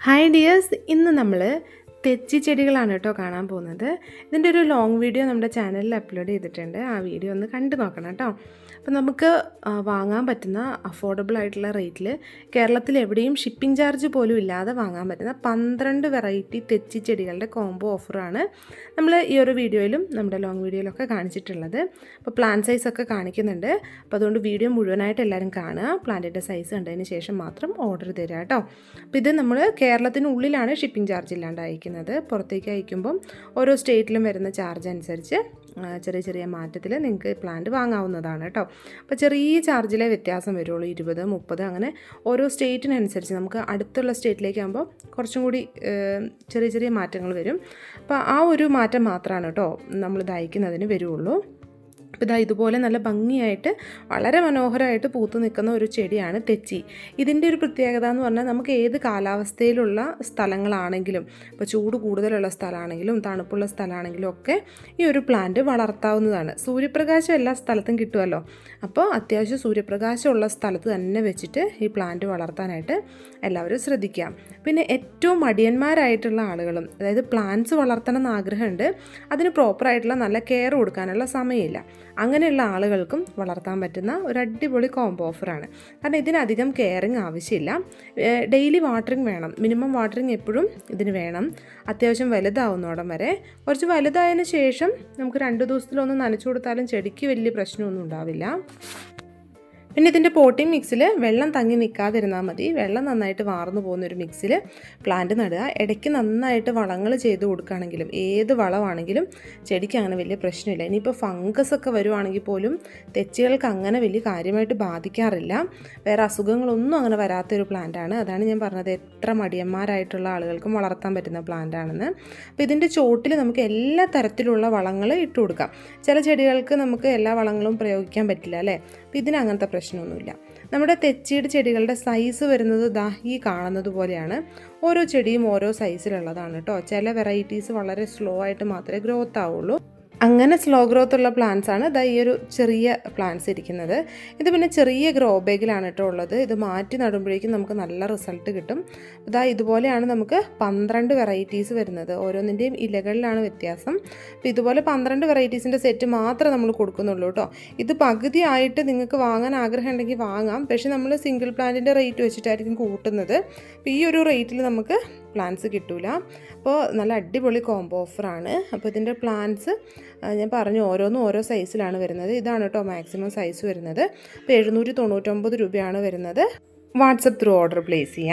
Hi dears, ഇന്ന് നമ്മൾ തെച്ചി ചെടികളാണ് കേട്ടോ കാണാൻ പോകുന്നത്. ഇതിൻ്റെ ഒരു ലോങ് വീഡിയോ നമ്മുടെ ചാനലിൽ അപ്ലോഡ് ചെയ്തിട്ടുണ്ട്. ആ വീഡിയോ ഒന്ന് കണ്ടു നോക്കണം കേട്ടോ. അപ്പോൾ നമുക്ക് വാങ്ങാൻ പറ്റുന്ന അഫോർഡബിൾ ആയിട്ടുള്ള റേറ്റിൽ കേരളത്തിൽ എവിടെയും ഷിപ്പിംഗ് ചാർജ് പോലും ഇല്ലാതെ വാങ്ങാൻ പറ്റുന്ന 12 വെറൈറ്റി തെച്ചി ചെടികളുടെ കോംബോ ഓഫറാണ് നമ്മൾ ഈ ഒരു വീഡിയോയിലും നമ്മുടെ ലോങ് വീഡിയോയിലൊക്കെ കാണിച്ചിട്ടുള്ളത്. അപ്പോൾ പ്ലാൻ സൈസൊക്കെ കാണിക്കുന്നുണ്ട്. അപ്പോൾ അതുകൊണ്ട് വീഡിയോ മുഴുവനായിട്ട് എല്ലാവരും കാണുക. പ്ലാന്റിൻ്റെ സൈസ് കണ്ടതിന് ശേഷം മാത്രം ഓർഡർ തരിക കേട്ടോ. അപ്പോൾ ഇത് നമ്മൾ കേരളത്തിനുള്ളിലാണ് ഷിപ്പിംഗ് ചാർജ് ഇല്ലാണ്ട് അയക്കുന്നത്. പുറത്തേക്ക് അയക്കുമ്പം ഓരോ സ്റ്റേറ്റിലും വരുന്ന ചാർജ് അനുസരിച്ച് ചെറിയ ചെറിയ മാറ്റത്തിൽ നിങ്ങൾക്ക് പ്ലാന്റ് വാങ്ങാവുന്നതാണ് കേട്ടോ. അപ്പോൾ ചെറിയ ചാർജിലെ വ്യത്യാസം വരുള്ളൂ, 20, 30 അങ്ങനെ ഓരോ സ്റ്റേറ്റിനനുസരിച്ച്. നമുക്ക് അടുത്തുള്ള സ്റ്റേറ്റിലേക്ക് ആകുമ്പോൾ കുറച്ചും കൂടി ചെറിയ ചെറിയ മാറ്റങ്ങൾ വരും. അപ്പോൾ ആ ഒരു മാറ്റം മാത്രമാണ് കേട്ടോ നമ്മൾ ഇത് അയക്കുന്നതിന് വരുള്ളൂ. അപ്പോൾ ഇതാ ഇതുപോലെ നല്ല ഭംഗിയായിട്ട് വളരെ മനോഹരമായിട്ട് പൂത്തു നിൽക്കുന്ന ഒരു ചെടിയാണ് തെച്ചി. ഇതിൻ്റെ ഒരു പ്രത്യേകത എന്ന് പറഞ്ഞാൽ നമുക്ക് ഏത് കാലാവസ്ഥയിലുള്ള സ്ഥലങ്ങളാണെങ്കിലും, ഇപ്പോൾ ചൂട് കൂടുതലുള്ള സ്ഥലമാണെങ്കിലും തണുപ്പുള്ള സ്ഥലമാണെങ്കിലും ഒക്കെ ഈ ഒരു പ്ലാന്റ് വളർത്താവുന്നതാണ്. സൂര്യപ്രകാശം എല്ലാ സ്ഥലത്തും കിട്ടുമല്ലോ. അപ്പോൾ അത്യാവശ്യം സൂര്യപ്രകാശമുള്ള സ്ഥലത്ത് തന്നെ വെച്ചിട്ട് ഈ പ്ലാന്റ് വളർത്താനായിട്ട് എല്ലാവരും ശ്രദ്ധിക്കാം. പിന്നെ ഏറ്റവും മടിയന്മാരായിട്ടുള്ള ആളുകളും, അതായത് പ്ലാന്റ്സ് വളർത്തണം എന്ന് ആഗ്രഹമുണ്ട്, അതിന് പ്രോപ്പറായിട്ടുള്ള നല്ല കെയർ കൊടുക്കാനുള്ള സമയമില്ല, അങ്ങനെയുള്ള ആളുകൾക്കും വളർത്താൻ പറ്റുന്ന ഒരു അടിപൊളി കോംബോ ഓഫറാണ്. കാരണം ഇതിനധികം കെയറിങ് ആവശ്യമില്ല. ഡെയിലി വാട്ടറിങ് വേണം, മിനിമം വാട്ടറിങ് എപ്പോഴും ഇതിന് വേണം. അത്യാവശ്യം വലുതാവുന്നോടം വരെ. കുറച്ച് വലുതായതിന് ശേഷം നമുക്ക് 2 ദിവസത്തിലൊന്ന് നനച്ചു കൊടുത്താലും ചെടിക്ക് വലിയ പ്രശ്നമൊന്നും ഉണ്ടാവില്ല. പിന്നെ ഇതിൻ്റെ പോട്ടിംഗ് മിക്സിൽ വെള്ളം തങ്ങി നിൽക്കാതിരുന്നാൽ മതി. വെള്ളം നന്നായിട്ട് വാർന്നു പോകുന്നൊരു മിക്സിൽ പ്ലാന്റ് നടുക. ഇടയ്ക്ക് നന്നായിട്ട് വളങ്ങൾ ചെയ്ത് കൊടുക്കുകയാണെങ്കിലും, ഏത് വളമാണെങ്കിലും ചെടിക്ക് അങ്ങനെ വലിയ പ്രശ്നമില്ല. ഇനിയിപ്പോൾ ഫംഗസ് ഒക്കെ വരുവാണെങ്കിൽ പോലും തെച്ചികൾക്ക് അങ്ങനെ വലിയ കാര്യമായിട്ട് ബാധിക്കാറില്ല. വേറെ അസുഖങ്ങളൊന്നും അങ്ങനെ വരാത്തൊരു പ്ലാന്റാണ്. അതാണ് ഞാൻ പറഞ്ഞത് എത്ര മടിയന്മാരായിട്ടുള്ള ആളുകൾക്കും വളർത്താൻ പറ്റുന്ന പ്ലാന്റാണെന്ന്. അപ്പോൾ ഇതിൻ്റെ ചോട്ടിൽ നമുക്ക് എല്ലാ തരത്തിലുള്ള വളങ്ങൾ ഇട്ട് കൊടുക്കാം. ചില ചെടികൾക്ക് നമുക്ക് എല്ലാ വളങ്ങളും പ്രയോഗിക്കാൻ പറ്റില്ല അല്ലേ. അപ്പോൾ ഇതിന് അങ്ങനത്തെ പ്രശ്നമൊന്നുമില്ല. നമ്മുടെ തെച്ചിയുടെ ചെടികളുടെ സൈസ് വരുന്നത് ദാ ഈ കാണുന്നത് പോലെയാണ്. ഓരോ ചെടിയും ഓരോ സൈസിലുള്ളതാണ് കേട്ടോ. ചില വെറൈറ്റീസ് വളരെ സ്ലോ ആയിട്ട് മാത്രമേ ഗ്രോത്ത് ആവുള്ളൂ. അങ്ങനെ സ്ലോ ഗ്രോത്ത് ഉള്ള പ്ലാന്റ്സ് ആണ് ഇതാ ഈ ഒരു ചെറിയ പ്ലാന്റ്സ് ഇരിക്കുന്നത്. ഇത് പിന്നെ ചെറിയ ഗ്രോ ബാഗിലാണ് കേട്ടോ ഉള്ളത്. ഇത് മാറ്റി നടുമ്പോഴേക്കും നമുക്ക് നല്ല റിസൾട്ട് കിട്ടും. ഇതാ ഇതുപോലെയാണ് നമുക്ക് 12 വെറൈറ്റീസ് വരുന്നത്. ഓരോന്നിൻ്റെയും ഇലകളിലാണ് വ്യത്യാസം. അപ്പോൾ ഇതുപോലെ 12 വെറൈറ്റീസിൻ്റെ സെറ്റ് മാത്രമേ നമ്മൾ കൊടുക്കുന്നുള്ളൂ കേട്ടോ. ഇത് പകുതി ആയിട്ട് നിങ്ങൾക്ക് വാങ്ങാൻ ആഗ്രഹം ഉണ്ടെങ്കിൽ വാങ്ങാം. പക്ഷേ നമ്മൾ സിംഗിൾ പ്ലാന്റിൻ്റെ റേറ്റ് വെച്ചിട്ടായിരിക്കും കൂട്ടുന്നത്. അപ്പോൾ ഈ ഒരു റേറ്റിൽ നമുക്ക് പ്ലാന്റ്സ് കിട്ടില്ല. അപ്പോൾ നല്ല അടിപൊളി കോംബോ ഓഫറാണ്. അപ്പോൾ ഇതിൻ്റെ പ്ലാന്റ്സ് ഞാൻ പറഞ്ഞു ഓരോന്നും ഓരോ സൈസിലാണ് വരുന്നത്. ഇതാണ് കേട്ടോ മാക്സിമം സൈസ് വരുന്നത്. അപ്പോൾ 799 രൂപയാണ് വരുന്നത്. വാട്സപ്പ് ത്രൂ ഓർഡർ പ്ലേസ് ചെയ്യാം.